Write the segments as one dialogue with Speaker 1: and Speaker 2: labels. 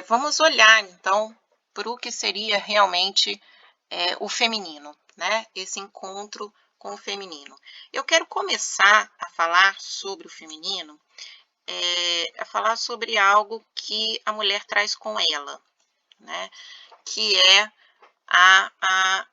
Speaker 1: Vamos olhar então para o que seria realmente o feminino, né? Esse encontro com o feminino. Eu quero começar a falar sobre o feminino, a falar sobre algo que a mulher traz com ela, né? Que é a, a,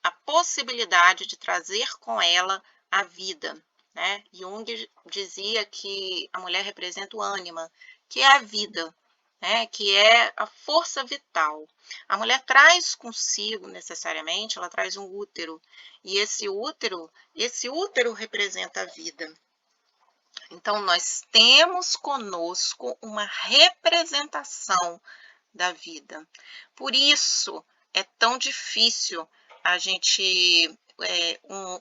Speaker 1: a possibilidade de trazer com ela a vida, né? Jung dizia que a mulher representa o ânima, que é a vida, né? Que é a força vital. A mulher traz consigo necessariamente, ela traz um útero, e esse útero representa a vida. Então nós temos conosco uma representação da vida. Por isso é tão difícil a gente,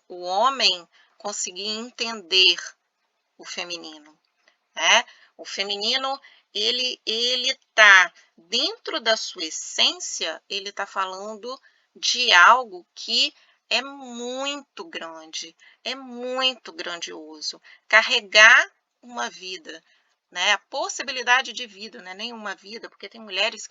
Speaker 1: o homem conseguir entender o feminino, né? O feminino, ele tá dentro da sua essência, ele está falando de algo que é muito grandioso. Carregar uma vida, né? A possibilidade de vida, não é nenhuma vida, porque tem mulheres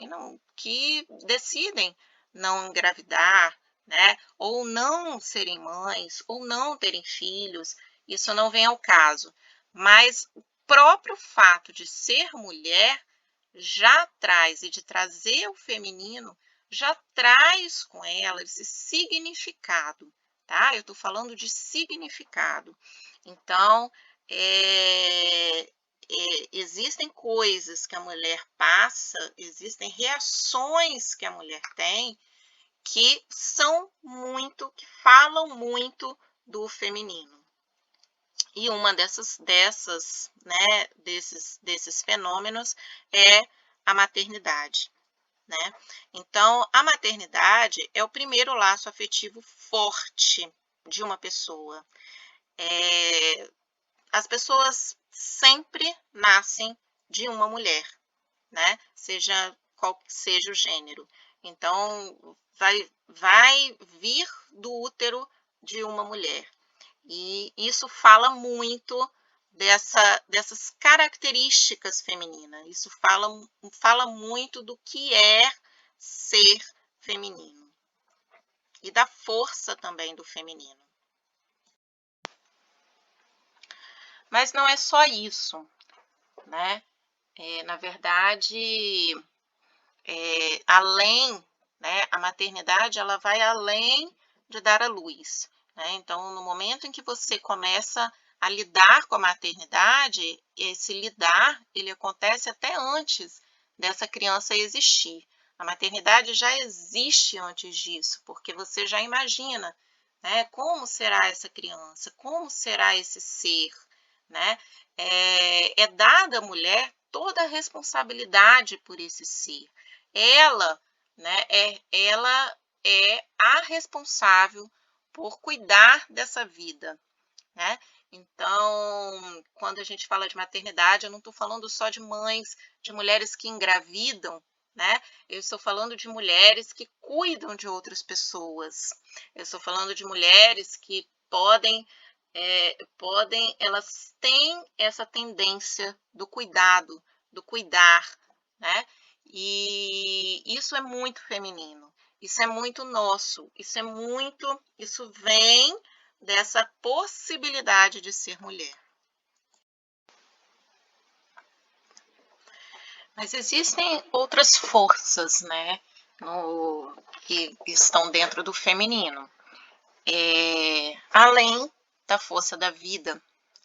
Speaker 1: que decidem não engravidar, né? Ou não serem mães, ou não terem filhos. Isso não vem ao caso. Mas o próprio fato de ser mulher já traz, e de trazer o feminino, já traz com ela esse significado, tá? Eu estou falando de significado. Então, existem coisas que a mulher passa, existem reações que a mulher tem que falam muito do feminino. E uma desses fenômenos é a maternidade, né? Então, a maternidade é o primeiro laço afetivo forte de uma pessoa. As pessoas sempre nascem de uma mulher, né? Seja qual seja o gênero. Então, vai vir do útero de uma mulher. E isso fala muito dessas características femininas. Isso fala muito do que é ser feminino e da força também do feminino. Mas não é só isso, né? Na verdade, além, né, a maternidade ela vai além de dar à luz, né? Então, no momento em que você começa a lidar com a maternidade, esse lidar ele acontece até antes dessa criança existir. A maternidade já existe antes disso, porque você já imagina, né, como será essa criança, como será esse ser, né? É dada à mulher toda a responsabilidade por esse ser. Ela, né, ela é a responsável por cuidar dessa vida, né? Então, quando a gente fala de maternidade, eu não estou falando só de mães, de mulheres que engravidam, né? Eu estou falando de mulheres que cuidam de outras pessoas. Eu estou falando de mulheres que elas têm essa tendência do cuidado, do cuidar, né? E isso é muito feminino, isso é muito nosso, isso vem dessa possibilidade de ser mulher. Mas existem outras forças, né, que estão dentro do feminino, além da força da vida,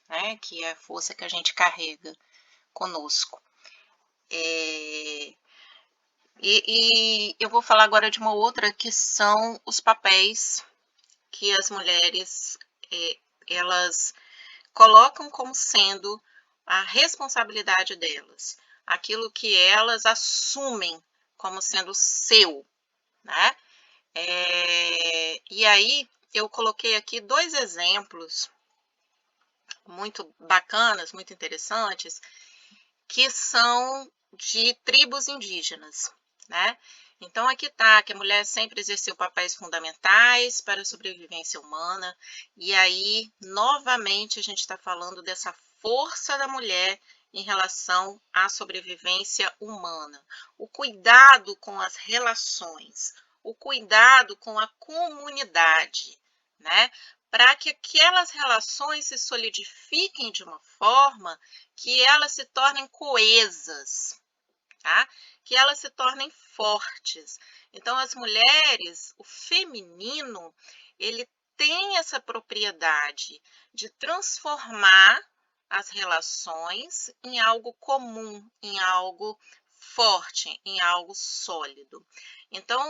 Speaker 1: né, que é a força que a gente carrega conosco. E eu vou falar agora de uma outra que são os papéis que as mulheres elas colocam como sendo a responsabilidade delas, aquilo que elas assumem como sendo seu, né? E aí eu coloquei aqui 2 exemplos muito bacanas, muito interessantes, que são de tribos indígenas, né? Então aqui está que a mulher sempre exerceu papéis fundamentais para a sobrevivência humana, e aí novamente a gente está falando dessa força da mulher em relação à sobrevivência humana. O cuidado com as relações, o cuidado com a comunidade, né? Para que aquelas relações se solidifiquem de uma forma que elas se tornem coesas, tá? Que elas se tornem fortes. Então, as mulheres, o feminino, ele tem essa propriedade de transformar as relações em algo comum, em algo forte, em algo sólido. Então,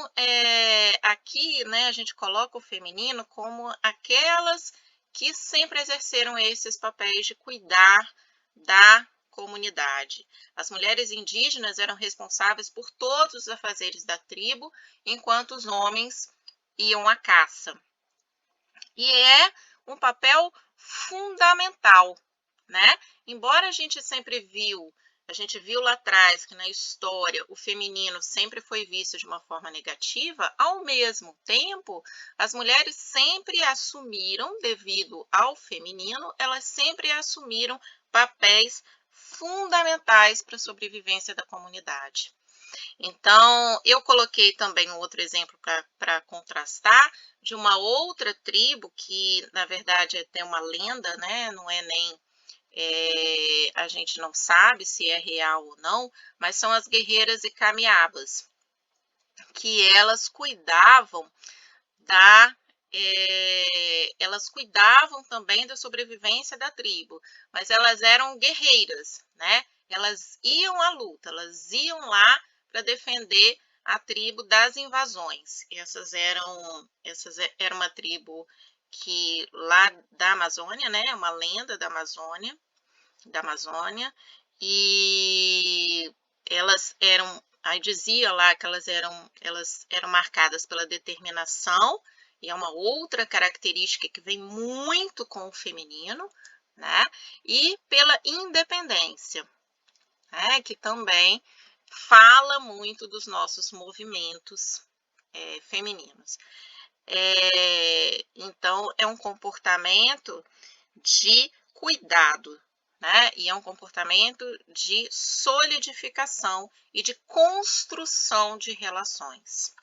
Speaker 1: aqui, né, a gente coloca o feminino como aquelas que sempre exerceram esses papéis de cuidar da comunidade. As mulheres indígenas eram responsáveis por todos os afazeres da tribo, enquanto os homens iam à caça. E é um papel fundamental, né? Embora a gente viu lá atrás que na história o feminino sempre foi visto de uma forma negativa, ao mesmo tempo, as mulheres sempre assumiram, devido ao feminino, elas sempre assumiram papéis fundamentais para a sobrevivência da comunidade. Então, eu coloquei também um outro exemplo para contrastar, de uma outra tribo que, na verdade, tem uma lenda, né? Não é nem a gente não sabe se é real ou não, mas são as guerreiras e camiabas, que elas cuidavam também da sobrevivência da tribo, mas elas eram guerreiras, né? Elas iam à luta, elas iam lá para defender a tribo das invasões. Era uma tribo que lá da Amazônia, né? Uma lenda da Amazônia, e aí dizia lá que elas eram marcadas pela determinação, e é uma outra característica que vem muito com o feminino, né? E pela independência, né? Que também fala muito dos nossos movimentos femininos. Então, é um comportamento de cuidado, né? E é um comportamento de solidificação e de construção de relações.